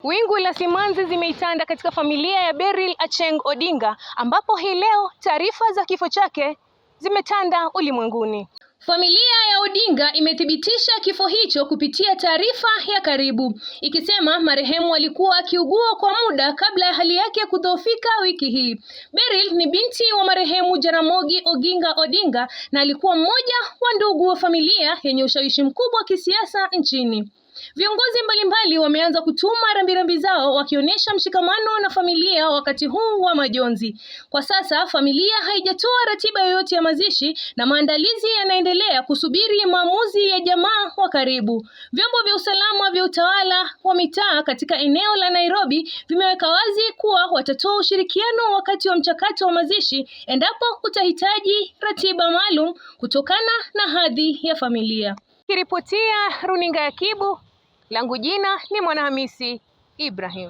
Wingu la simanzi zimeitanda katika familia ya Beryl Acheng Odinga, ambapo hii leo taarifa za kifo chake zimetanda ulimwenguni. Familia ya Odinga imethibitisha kifo hicho kupitia taarifa ya karibu, ikisema marehemu alikuwa akiugua kwa muda kabla ya hali yake kudhoofika wiki hii. Beryl ni binti wa marehemu Jaramogi Oginga Odinga na alikuwa mmoja wa ndugu wa familia yenye ushawishi mkubwa wa kisiasa nchini. Viongozi mbalimbali wameanza kutuma rambirambi zao wakionyesha mshikamano na familia wakati huu wa majonzi. Kwa sasa familia haijatoa ratiba yoyote ya mazishi na maandalizi yanaendelea kusubiri maamuzi ya jamaa wa karibu. Vyombo vya usalama vya utawala wa mitaa katika eneo la Nairobi vimeweka wazi kuwa watatoa ushirikiano wakati wa mchakato wa mazishi endapo utahitaji ratiba maalum kutokana na hadhi ya familia. Kiripotia runinga ya Kibu, langu jina ni Mwanahamisi Ibrahim.